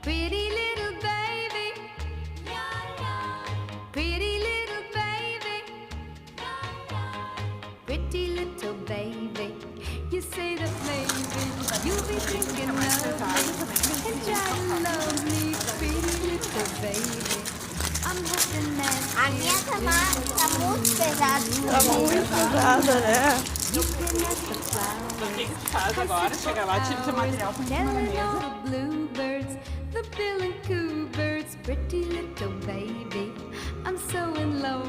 Pretty little baby. Pretty little baby. Pretty little baby. You say that maybe you'll be thinking of me and try to love me. Pretty little baby. I'm hoping that A minha cama tá muito pesada. Tá muito pesada, né? you can ask the flowers. Então o que que tu faz agora? Chega lá, tira o teu material, põe em cima da Telling mesa. all the bluebirds, the bill and coo birds, pretty little baby. I'm so in love.